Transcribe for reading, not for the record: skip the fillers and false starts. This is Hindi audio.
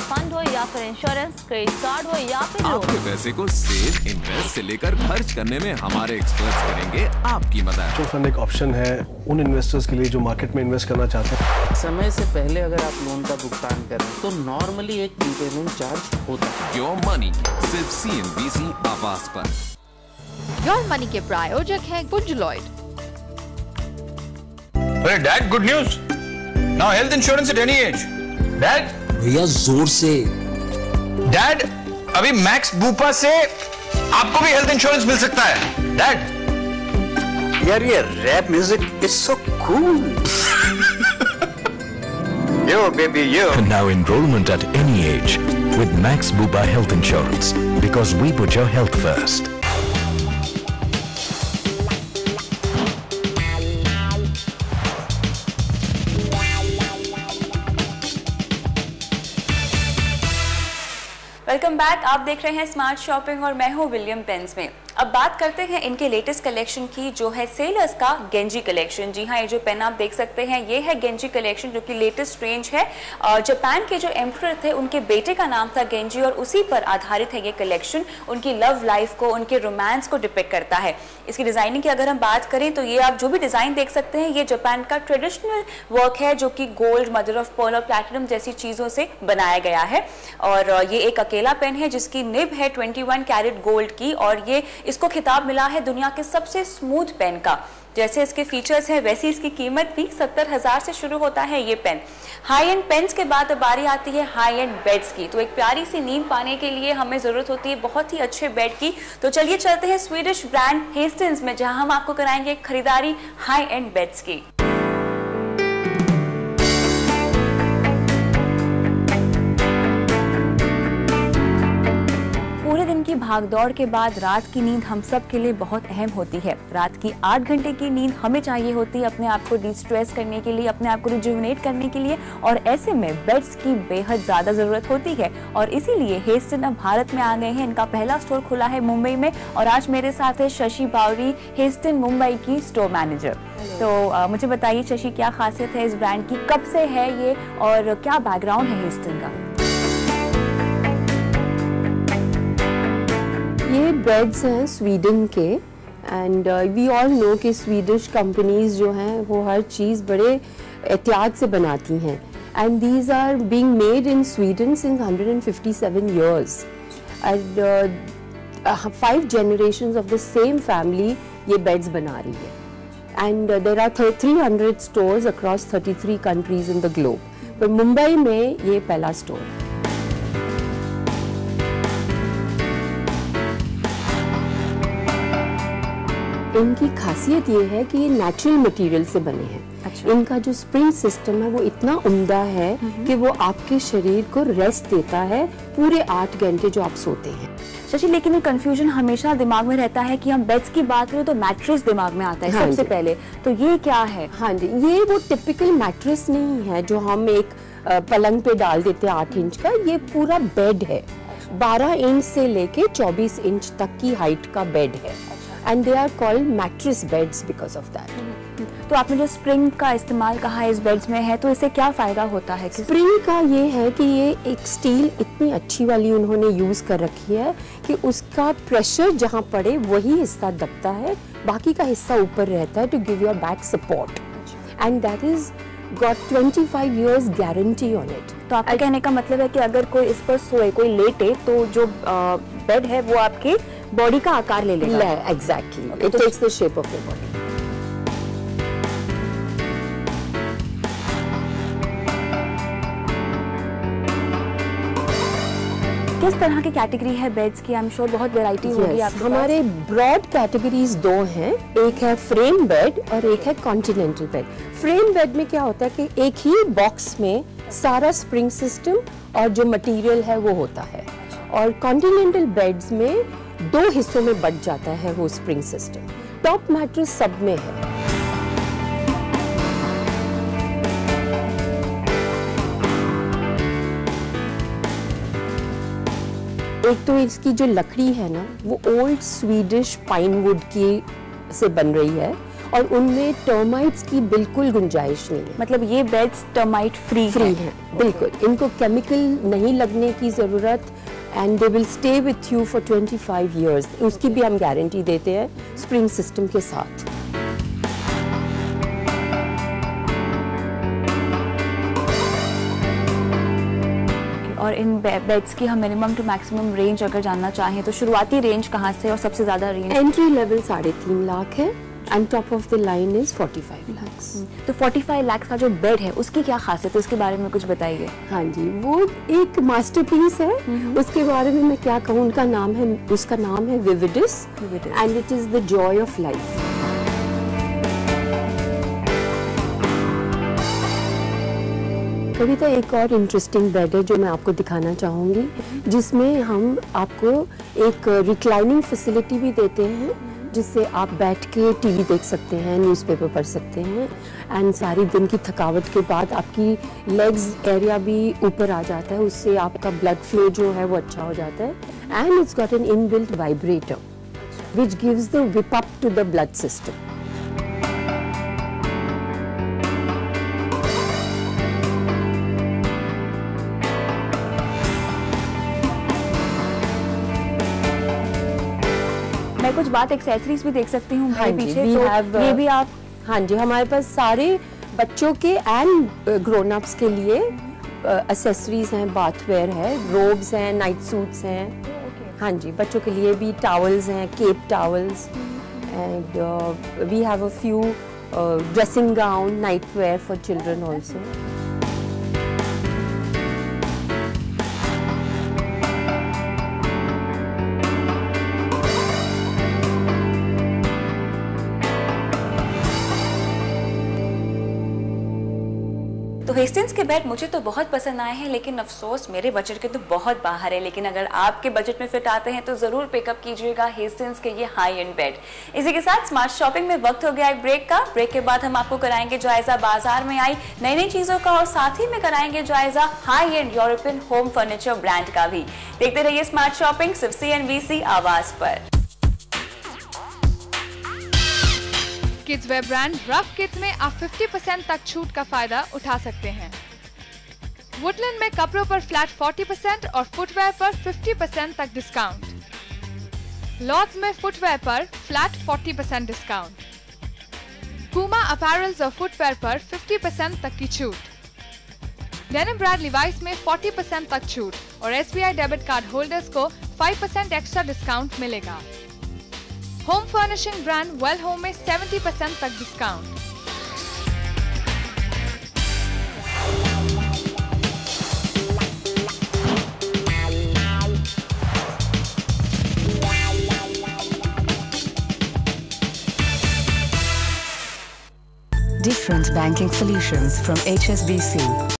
फंड हो या फिर इंश्योरेंस, क्रेडिट कार्ड हो या फिर आपके पैसे को सेव, इन्वेस्ट से लेकर खर्च करने में हमारे एक्सपर्ट्स करेंगे आपकी मदद। म्यूचुअल फंड एक ऑप्शन है उन इन्वेस्टर्स के लिए जो मार्केट में इन्वेस्ट करना चाहते हैं। समय से पहले अगर आप लोन का भुगतान करें तो नॉर्मली एक प्रीपेमेंट चार्ज होता है। योर मनी सिर्फ CNBC आवास पर। योर मनी के प्रायोजक हैं कुंज लॉयड। अरे dad, good news, now health insurance at any as. Dad भैया जोर से। डैड, अभी मैक्स बूपा से आपको भी हेल्थ इंश्योरेंस मिल सकता है। डैड यार ये rap music is so cool. Yo baby yo. Now enrollment at any age with Max Bupa Health Insurance because we put your health first. Welcome back. आप देख रहे हैं स्मार्ट शॉपिंग और मैं हूं विलियम पेन्स में। अब बात करते हैं इनके लेटेस्ट कलेक्शन की, जो है सेलर्स का गेंजी कलेक्शन। जी हाँ, ये जो पेन आप देख सकते हैं ये है गेंजी कलेक्शन, जो कि लेटेस्ट रेंज है। जापान के जो एम्परर थे उनके बेटे का नाम था गेंजी और उसी पर आधारित है ये कलेक्शन। उनकी लव लाइफ को, उनके रोमांस को डिपिक्ट करता है। इसकी डिजाइनिंग की अगर हम बात करें तो ये आप जो भी डिजाइन देख सकते हैं ये जापान का ट्रेडिशनल वर्क है, जो कि गोल्ड, मदर ऑफ पर्ल और प्लैटिनम जैसी चीजों से बनाया गया है। और ये एक अकेला पेन है जिसकी निब है 21 कैरेट गोल्ड की, और ये इसको खिताब मिला है दुनिया के सबसे स्मूथ पेन का। जैसे इसके फीचर्स हैं वैसी इसकी कीमत भी 70,000 से शुरू होता है ये पेन। हाई एंड पेन्स के बाद बारी आती है हाई एंड बेड्स की। तो एक प्यारी सी नींद पाने के लिए हमें जरूरत होती है बहुत ही अच्छे बेड की। तो चलिए चलते हैं स्वीडिश ब्रांड हेस्टिंग्स में, जहां हम आपको कराएंगे खरीदारी हाई एंड बेड्स की। पूरे दिन की भागदौड़ के बाद रात की नींद हम सब के लिए बहुत अहम होती है। रात की 8 घंटे की नींद हमें चाहिए होती है अपने आप को डिस्ट्रेस करने के लिए, अपने आप को रिजुविनेट करने के लिए, और ऐसे में बेड्स की बेहद ज्यादा जरूरत होती है। और इसीलिए हेस्टिन अब भारत में आ गए हैं। इनका पहला स्टोर खुला है मुंबई में, और आज मेरे साथ है शशि बावरी, हेस्टिन मुंबई की स्टोर मैनेजर। तो मुझे बताइए शशि, क्या खासियत है इस ब्रांड की, कब से है ये और क्या बैकग्राउंड है हेस्टिन का? ये बेड्स हैं स्वीडन के, एंड वी ऑल नो कि स्वीडिश कंपनीज जो हैं वो हर चीज़ बड़े एहतियात से बनाती हैं, and these are being made in Sweden since 157 years, and 5 generations of the same family ये बेड्स बना रही है। And there are 300 stores across 33 countries in the globe, पर मुंबई में ये पहला स्टोर है। इनकी खासियत ये है कि ये नेचुरल मटेरियल से बने हैं। अच्छा। इनका जो स्प्रिंग सिस्टम है वो इतना उम्दा है कि वो आपके शरीर को रेस्ट देता है पूरे 8 घंटे जो आप सोते हैं। शशि, लेकिन ये कंफ्यूजन हमेशा दिमाग में रहता है कि हम बेड्स की बात करें तो मैट्रेस दिमाग में आता है सबसे पहले, तो ये क्या है? हाँ जी, ये वो टिपिकल मैट्रेस नहीं है जो हम एक पलंग पे डाल देते हैं 8 इंच का। ये पूरा बेड है, 12 इंच से लेके 24 इंच तक की हाइट का बेड है, and they are called mattress beds because of that. तो आपने जो स्प्रिंग का इस्तेमाल कहा है इस बेड्स में है, तो इससे क्या फायदा होता है? स्प्रिंग का ये है कि ये एक स्टील इतनी अच्छी वाली उन्होंने यूज कर रखी है कि उसका प्रेशर जहाँ पड़े वही हिस्सा दबता है, बाकी का हिस्सा ऊपर रहता है, to give your back support, and that is got 25 years guarantee on it. तो आपका कहने का मतलब है कि अगर कोई इस पर सोए, कोई लेटे, तो जो बेड है वो आपके बॉडी का आकार ले लेगा। Exactly, it takes the shape of your body. किस तरह की कैटेगरी है बेड्स की? आई एम श्योर बहुत वैरायटी होगी आपके हमारे ब्रॉड कैटेगरीज 2 हैं, एक है फ्रेम बेड और एक है कॉन्टिनेंटल बेड। फ्रेम बेड में क्या होता है कि एक ही बॉक्स में सारा स्प्रिंग सिस्टम और जो मटेरियल है वो होता है, और कॉन्टिनेंटल बेड्स में 2 हिस्सों में बट जाता है वो स्प्रिंग सिस्टम। टॉप मैट्रेस सब में है। एक तो इसकी जो लकड़ी है ना वो ओल्ड स्वीडिश पाइन वुड की से बन रही है, और उनमें टर्माइट्स की बिल्कुल गुंजाइश नहीं है। मतलब ये बेड्स टर्माइट फ्री हैं बिल्कुल, इनको केमिकल नहीं लगने की ज़रूरत, and they will stay with you for 25 years, उसकी भी हम गारंटी देते हैं स्प्रिंग सिस्टम के साथ। और इन बेड्स की हम मिनिमम टू मैक्सिमम रेंज अगर जानना चाहें तो शुरुआती रेंज कहाँ से और सबसे ज़्यादा रेंज? एंट्री लेवल 3.5 लाख है and top of the line is 45 lakhs। तो 45 लाख का जो बेड है उसकी क्या खासियत है, उसके बारे में कुछ बताइए। हाँ जी, वो एक मास्टरपीस है, उसके बारे में मैं क्या कहूँ, उसका नाम है vivids and it is the joy of life. कविता, एक और इंटरेस्टिंग बेड है जो मैं आपको दिखाना चाहूँगी, जिसमें हम आपको एक रिक्लाइनिंग फैसिलिटी भी देते हैं, जिससे आप बैठ के टीवी देख सकते हैं, न्यूज़पेपर पढ़ सकते हैं, एंड सारी दिन की थकावट के बाद आपकी लेग्स एरिया भी ऊपर आ जाता है, उससे आपका ब्लड फ्लो जो है वो अच्छा हो जाता है। And it's got an inbuilt vibrator which gives the whip up to the blood system. मैं कुछ बात एक्सेसरीज भी देख सकती हूँ हाँ पीछे, तो ये भी आप? हाँ जी, हमारे पास सारे बच्चों के एंड ग्रोन अप्स के लिए एक्सेसरीज हैं, बाथवेयर है, रोब्स हैं, नाइट सूट्स हैं। हाँ जी, बच्चों के लिए भी टावल्स हैं, cape towels, and we have a few dressing gown, night wear for children also. तो हेस्टिंग्स के बेड मुझे तो बहुत पसंद आए हैं, लेकिन अफसोस मेरे बजट के तो बहुत बाहर है। लेकिन अगर आपके बजट में फिट आते हैं तो जरूर पिकअप कीजिएगा हेस्टिंग्स के ये हाई एंड बेड। इसी के साथ स्मार्ट शॉपिंग में वक्त हो गया एक ब्रेक का। ब्रेक के बाद हम आपको कराएंगे जायजा बाजार में आई नई नई चीजों का, और साथ ही में कराएंगे जायजा high and European home furniture brand का भी। देखते रहिए स्मार्ट शॉपिंग सिर्फ CNBC आवाज पर। Kids where brand rough kids में आप 50% तक छूट का फायदा उठा सकते हैं। वुडलैंड में कपड़ों पर फ्लैट 40% और फुटवेयर पर 50% तक डिस्काउंट। लॉर्ड्स में फुटवेयर पर फ्लैट 40% डिस्काउंट। पूमा अपैरल्स और फुटवेयर पर 50% तक की छूट। डेनिम ब्रांड लिवाइस में 40% तक छूट और SBI डेबिट कार्ड होल्डर्स को 5% एक्स्ट्रा डिस्काउंट मिलेगा। Home furnishing brand well home में 70% तक discount. Different banking solutions from HSBC.